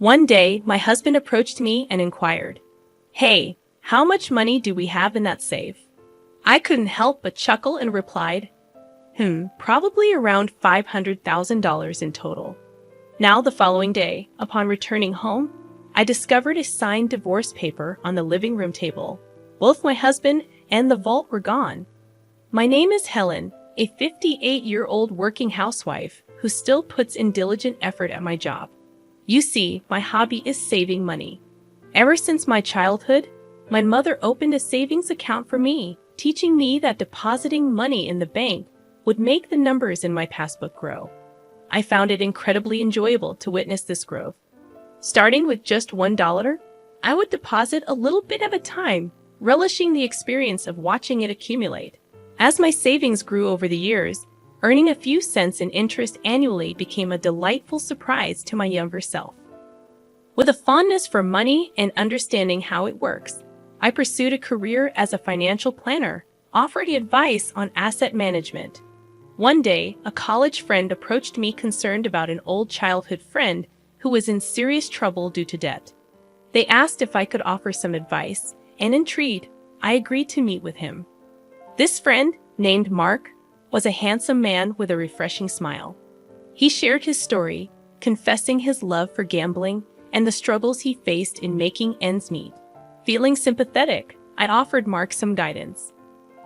One day, my husband approached me and inquired, "Hey, how much money do we have in that safe?" I couldn't help but chuckle and replied, probably around $500,000 in total. Now, the following day, upon returning home, I discovered a signed divorce paper on the living room table. Both my husband and the vault were gone. My name is Helen, a 58-year-old working housewife who still puts in diligent effort at my job. You see, my hobby is saving money. Ever since my childhood, my mother opened a savings account for me, teaching me that depositing money in the bank would make the numbers in my passbook grow. I found it incredibly enjoyable to witness this growth. Starting with just $1, I would deposit a little bit at a time, relishing the experience of watching it accumulate. As my savings grew over the years, earning a few cents in interest annually became a delightful surprise to my younger self. With a fondness for money and understanding how it works, I pursued a career as a financial planner, offering advice on asset management. One day, a college friend approached me concerned about an old childhood friend who was in serious trouble due to debt. They asked if I could offer some advice, and intrigued, I agreed to meet with him. This friend, named Mark, was a handsome man with a refreshing smile. He shared his story, confessing his love for gambling and the struggles he faced in making ends meet. Feeling sympathetic, I offered Mark some guidance.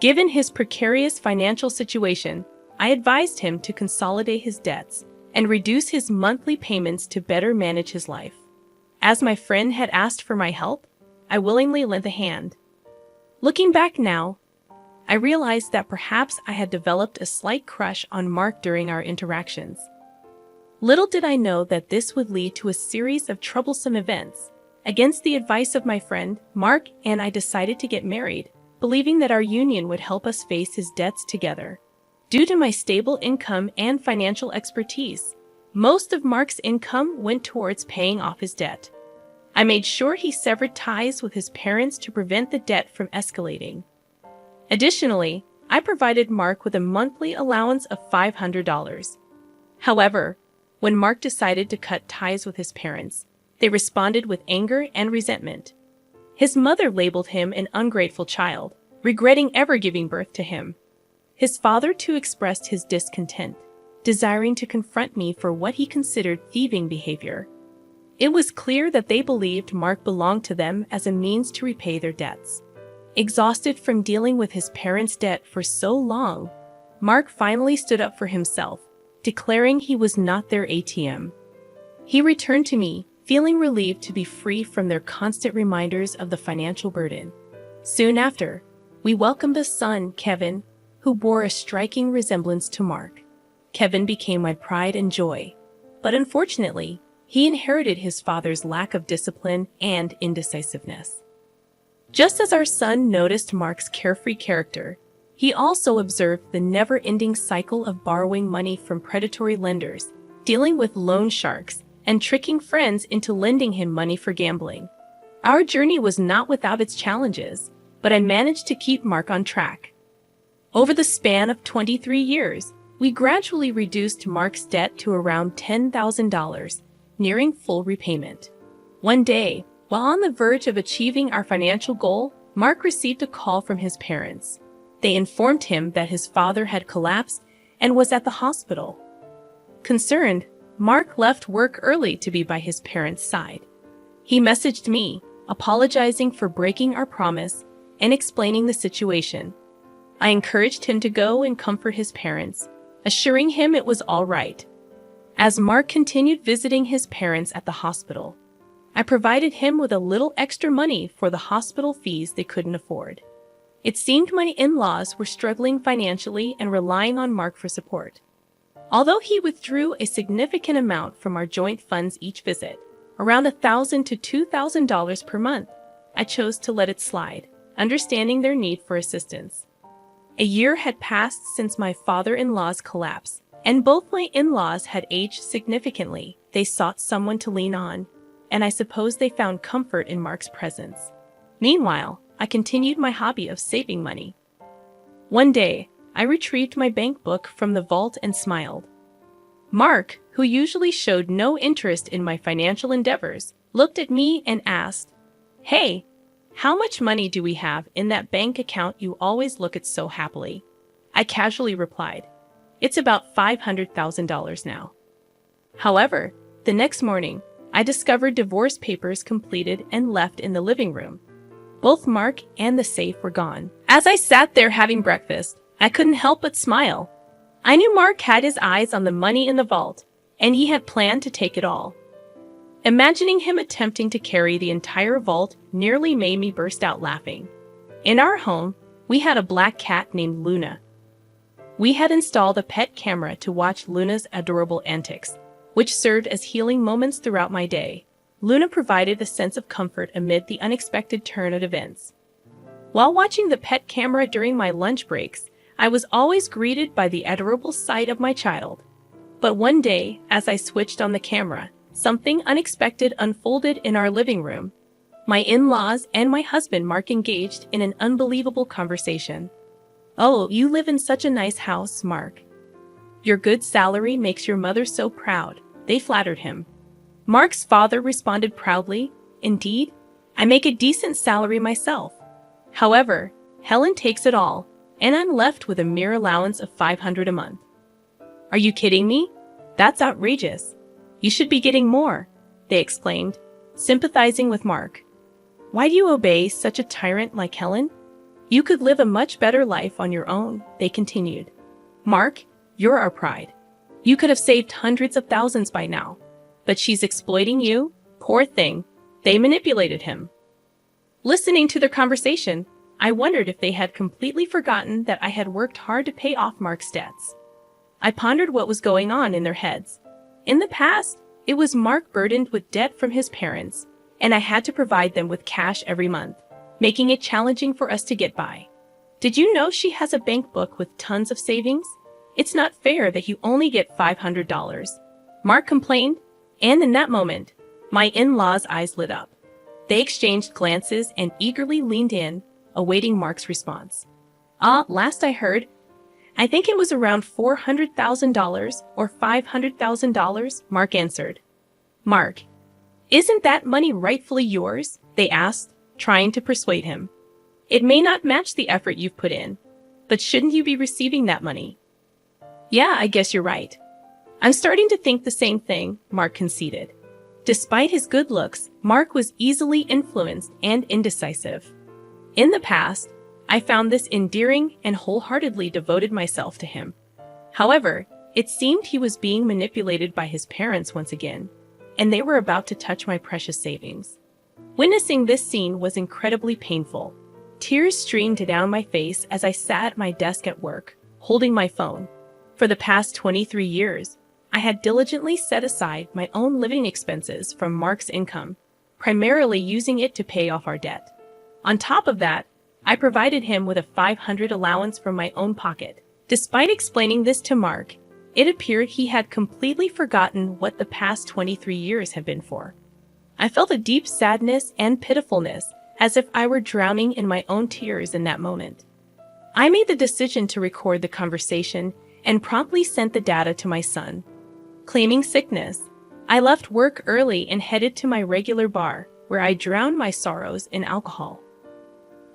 Given his precarious financial situation, I advised him to consolidate his debts and reduce his monthly payments to better manage his life. As my friend had asked for my help, I willingly lent a hand. Looking back now, I realized that perhaps I had developed a slight crush on Mark during our interactions. Little did I know that this would lead to a series of troublesome events. Against the advice of my friend, Mark and I decided to get married, believing that our union would help us face his debts together. Due to my stable income and financial expertise, most of Mark's income went towards paying off his debt. I made sure he severed ties with his parents to prevent the debt from escalating. Additionally, I provided Mark with a monthly allowance of $500. However, when Mark decided to cut ties with his parents, they responded with anger and resentment. His mother labeled him an ungrateful child, regretting ever giving birth to him. His father too expressed his discontent, desiring to confront me for what he considered thieving behavior. It was clear that they believed Mark belonged to them as a means to repay their debts. Exhausted from dealing with his parents' debt for so long, Mark finally stood up for himself, declaring he was not their ATM. He returned to me, feeling relieved to be free from their constant reminders of the financial burden. Soon after, we welcomed a son, Kevin, who bore a striking resemblance to Mark. Kevin became my pride and joy, but unfortunately, he inherited his father's lack of discipline and indecisiveness. Just as our son noticed Mark's carefree character, he also observed the never-ending cycle of borrowing money from predatory lenders, dealing with loan sharks, and tricking friends into lending him money for gambling. Our journey was not without its challenges, but I managed to keep Mark on track. Over the span of 23 years, we gradually reduced Mark's debt to around $10,000, nearing full repayment. One day, while on the verge of achieving our financial goal, Mark received a call from his parents. They informed him that his father had collapsed and was at the hospital. Concerned, Mark left work early to be by his parents' side. He messaged me, apologizing for breaking our promise and explaining the situation. I encouraged him to go and comfort his parents, assuring him it was all right. As Mark continued visiting his parents at the hospital, I provided him with a little extra money for the hospital fees they couldn't afford. It seemed my in-laws were struggling financially and relying on Mark for support. Although he withdrew a significant amount from our joint funds each visit, around $1,000 to $2,000 per month, I chose to let it slide, understanding their need for assistance. A year had passed since my father-in-law's collapse, and both my in-laws had aged significantly. They sought someone to lean on, and I suppose they found comfort in Mark's presence. Meanwhile, I continued my hobby of saving money. One day, I retrieved my bank book from the vault and smiled. Mark, who who usually showed no interest in my financial endeavors, looked at me and asked, "Hey, how much money do we have in that bank account you always look at so happily?" I casually replied, "It's about $500,000 now." However, the next morning, I discovered divorce papers completed and left in the living room. Both Mark and the safe were gone. As I sat there having breakfast, I couldn't help but smile. I knew Mark had his eyes on the money in the vault, and he had planned to take it all. Imagining him attempting to carry the entire vault nearly made me burst out laughing. In our home, we had a black cat named Luna. We had installed a pet camera to watch Luna's adorable antics, which served as healing moments throughout my day. Luna provided a sense of comfort amid the unexpected turn of events. While watching the pet camera during my lunch breaks, I was always greeted by the adorable sight of my child. But one day, as I switched on the camera, something unexpected unfolded in our living room. My in-laws and my husband Mark engaged in an unbelievable conversation. "Oh, you live in such a nice house, Mark. Your good salary makes your mother so proud," they flattered him. Mark's father responded proudly, "Indeed, I make a decent salary myself. However, Helen takes it all, and I'm left with a mere allowance of $500 a month." "Are you kidding me? That's outrageous. You should be getting more," they exclaimed, sympathizing with Mark. "Why do you obey such a tyrant like Helen? You could live a much better life on your own," they continued. "Mark, you're our pride. You could have saved hundreds of thousands by now. But she's exploiting you? Poor thing." They manipulated him. Listening to their conversation, I wondered if they had completely forgotten that I had worked hard to pay off Mark's debts. I pondered what was going on in their heads. In the past, it was Mark burdened with debt from his parents, and I had to provide them with cash every month, making it challenging for us to get by. "Did you know she has a bank book with tons of savings? It's not fair that you only get $500. Mark complained, and in that moment, my in-laws' eyes lit up. They exchanged glances and eagerly leaned in, awaiting Mark's response. Last I heard, I think it was around $400,000 or $500,000, Mark answered. "Mark, isn't that money rightfully yours?" they asked, trying to persuade him. "It may not match the effort you've put in, but shouldn't you be receiving that money?" "Yeah, I guess you're right. I'm starting to think the same thing," Mark conceded. Despite his good looks, Mark was easily influenced and indecisive. In the past, I found this endearing and wholeheartedly devoted myself to him. However, it seemed he was being manipulated by his parents once again, and they were about to touch my precious savings. Witnessing this scene was incredibly painful. Tears streamed down my face as I sat at my desk at work, holding my phone. For the past 23 years, I had diligently set aside my own living expenses from Mark's income, primarily using it to pay off our debt. On top of that, I provided him with a $500 allowance from my own pocket. Despite explaining this to Mark, it appeared he had completely forgotten what the past 23 years had been for. I felt a deep sadness and pitifulness, as if I were drowning in my own tears in that moment. I made the decision to record the conversation and promptly sent the data to my son. Claiming sickness, I left work early and headed to my regular bar, where I drowned my sorrows in alcohol.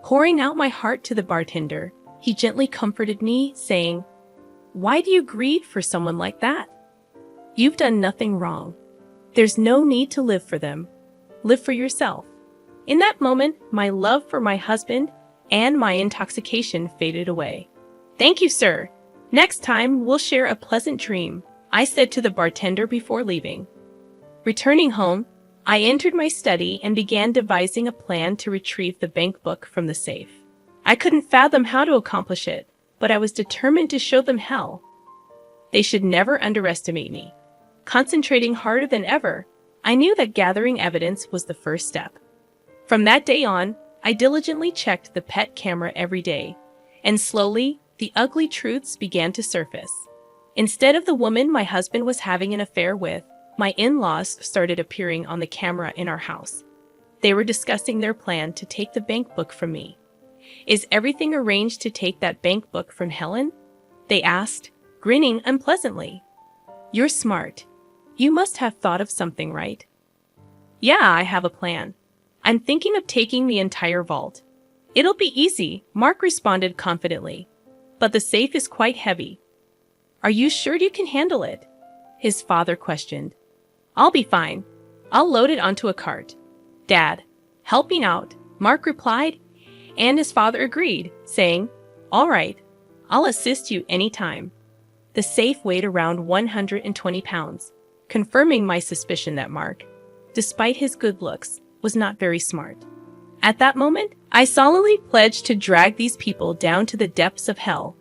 Pouring out my heart to the bartender, he gently comforted me, saying, "Why do you grieve for someone like that? You've done nothing wrong. There's no need to live for them. Live for yourself." In that moment, my love for my husband and my intoxication faded away. "Thank you, sir. Next time, we'll share a pleasant dream," I said to the bartender before leaving. Returning home, I entered my study and began devising a plan to retrieve the bank book from the safe. I couldn't fathom how to accomplish it, but I was determined to show them hell. They should never underestimate me. Concentrating harder than ever, I knew that gathering evidence was the first step. From that day on, I diligently checked the pet camera every day, and slowly, the ugly truths began to surface. Instead of the woman my husband was having an affair with, my in-laws started appearing on the camera in our house. They were discussing their plan to take the bank book from me. "Is everything arranged to take that bank book from Helen?" they asked, grinning unpleasantly. "You're smart. You must have thought of something, right? Yeah, I have a plan. I'm thinking of taking the entire vault. It'll be easy, Mark responded confidently. But the safe is quite heavy. Are you sure you can handle it? His father questioned. I'll be fine. I'll load it onto a cart. Dad, helping out, Mark replied, and his father agreed, saying, All right, I'll assist you anytime. The safe weighed around 120 pounds, confirming my suspicion that Mark, despite his good looks, was not very smart. At that moment, I solemnly pledged to drag these people down to the depths of hell.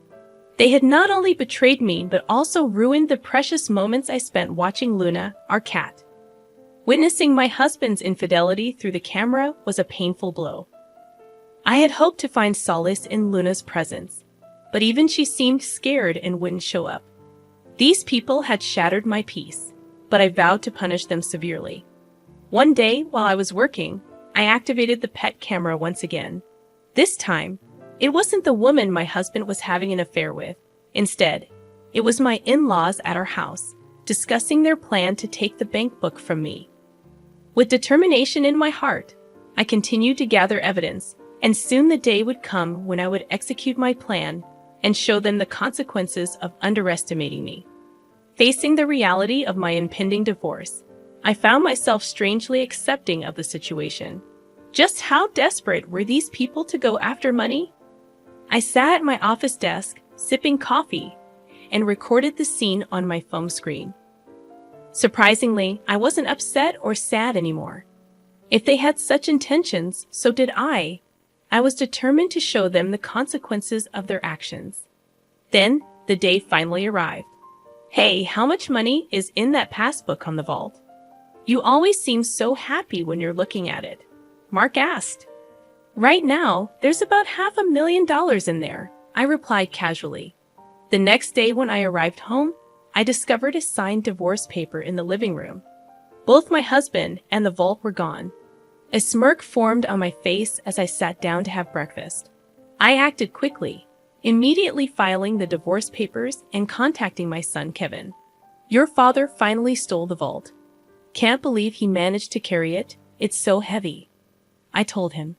They had not only betrayed me, but also ruined the precious moments I spent watching Luna, our cat. Witnessing my husband's infidelity through the camera was a painful blow. I had hoped to find solace in Luna's presence, but even she seemed scared and wouldn't show up. These people had shattered my peace, but I vowed to punish them severely. One day, while I was working, I activated the pet camera once again. This time, it wasn't the woman my husband was having an affair with. Instead, it was my in-laws at our house, discussing their plan to take the bank book from me. With determination in my heart, I continued to gather evidence, and soon the day would come when I would execute my plan and show them the consequences of underestimating me. Facing the reality of my impending divorce, I found myself strangely accepting of the situation. Just how desperate were these people to go after money? I sat at my office desk, sipping coffee, and recorded the scene on my phone screen. Surprisingly, I wasn't upset or sad anymore. If they had such intentions, so did I. I was determined to show them the consequences of their actions. Then, the day finally arrived. Hey, how much money is in that passbook on the vault? You always seem so happy when you're looking at it, Mark asked. Right now, there's about $500,000 in there, I replied casually. The next day when I arrived home, I discovered a signed divorce paper in the living room. Both my husband and the vault were gone. A smirk formed on my face as I sat down to have breakfast. I acted quickly, immediately filing the divorce papers and contacting my son Kevin. Your father finally stole the vault. Can't believe he managed to carry it. It's so heavy. I told him.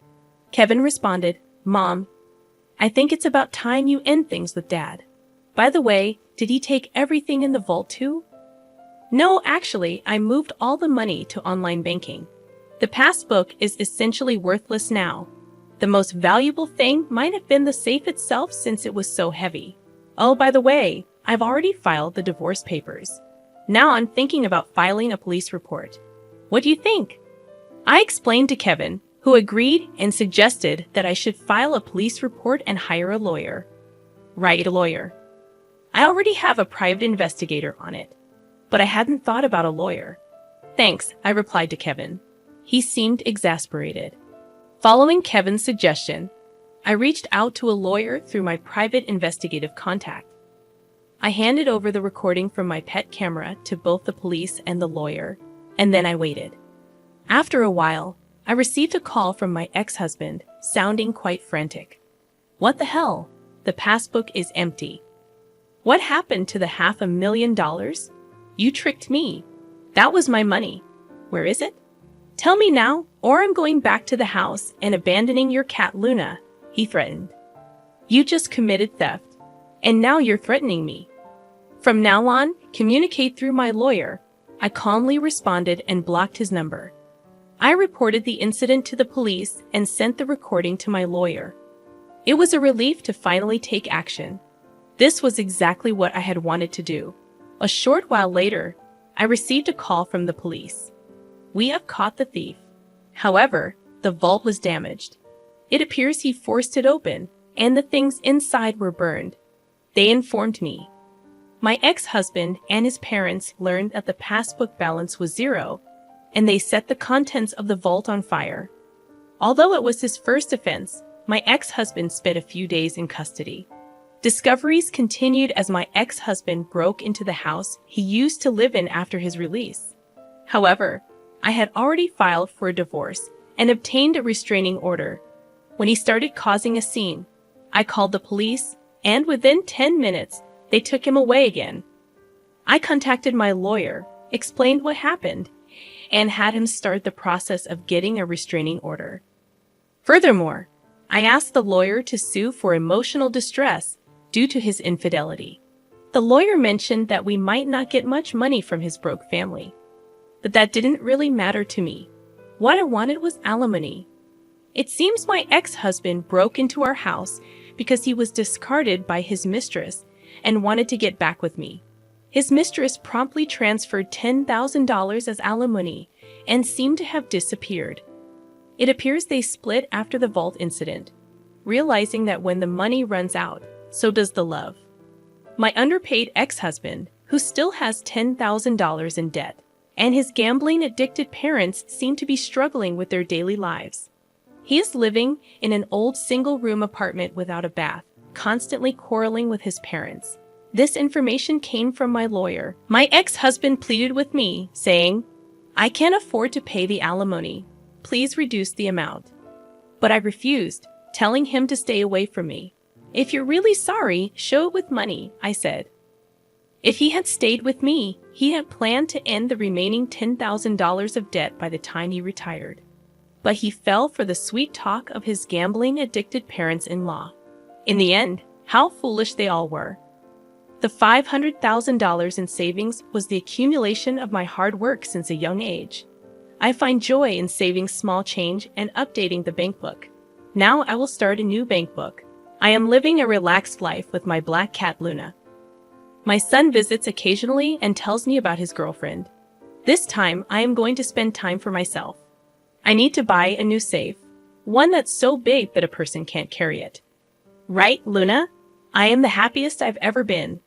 Kevin responded, Mom, I think it's about time you end things with Dad. By the way, did he take everything in the vault too? No, actually, I moved all the money to online banking. The passbook is essentially worthless now. The most valuable thing might have been the safe itself since it was so heavy. Oh, by the way, I've already filed the divorce papers. Now I'm thinking about filing a police report. What do you think? I explained to Kevin, who agreed and suggested that I should file a police report and hire a lawyer. Right, a lawyer. I already have a private investigator on it, but I hadn't thought about a lawyer. Thanks, I replied to Kevin. He seemed exasperated. Following Kevin's suggestion, I reached out to a lawyer through my private investigative contact. I handed over the recording from my pet camera to both the police and the lawyer, and then I waited. After a while, I received a call from my ex-husband, sounding quite frantic. What the hell? The passbook is empty. What happened to the $500,000? You tricked me. That was my money. Where is it? Tell me now, or I'm going back to the house and abandoning your cat Luna, he threatened. You just committed theft, and now you're threatening me. From now on, communicate through my lawyer. I calmly responded and blocked his number. I reported the incident to the police and sent the recording to my lawyer. It was a relief to finally take action. This was exactly what I had wanted to do. A short while later, I received a call from the police. We have caught the thief. However, the vault was damaged. It appears he forced it open, and the things inside were burned. They informed me. My ex-husband and his parents learned that the passbook balance was zero, and they set the contents of the vault on fire. Although it was his first offense, my ex-husband spent a few days in custody. Discoveries continued as my ex-husband broke into the house he used to live in after his release. However, I had already filed for a divorce and obtained a restraining order. When he started causing a scene, I called the police, and within 10 minutes, they took him away again. I contacted my lawyer, explained what happened, and had him start the process of getting a restraining order. Furthermore, I asked the lawyer to sue for emotional distress due to his infidelity. The lawyer mentioned that we might not get much money from his broke family, but that didn't really matter to me. What I wanted was alimony. It seems my ex-husband broke into our house because he was discarded by his mistress and wanted to get back with me. His mistress promptly transferred $10,000 as alimony and seemed to have disappeared. It appears they split after the vault incident, realizing that when the money runs out, so does the love. My underpaid ex-husband, who still has $10,000 in debt, and his gambling-addicted parents seem to be struggling with their daily lives. He is living in an old single-room apartment without a bath, constantly quarreling with his parents. This information came from my lawyer. My ex-husband pleaded with me, saying, "I can't afford to pay the alimony. Please reduce the amount." But I refused, telling him to stay away from me. "If you're really sorry, show it with money," I said. If he had stayed with me, he had planned to end the remaining $10,000 of debt by the time he retired. But he fell for the sweet talk of his gambling-addicted parents-in-law. In the end, how foolish they all were. The $500,000 in savings was the accumulation of my hard work since a young age. I find joy in saving small change and updating the bank book. Now I will start a new bank book. I am living a relaxed life with my black cat Luna. My son visits occasionally and tells me about his girlfriend. This time, I am going to spend time for myself. I need to buy a new safe, one that's so big that a person can't carry it. Right, Luna? I am the happiest I've ever been.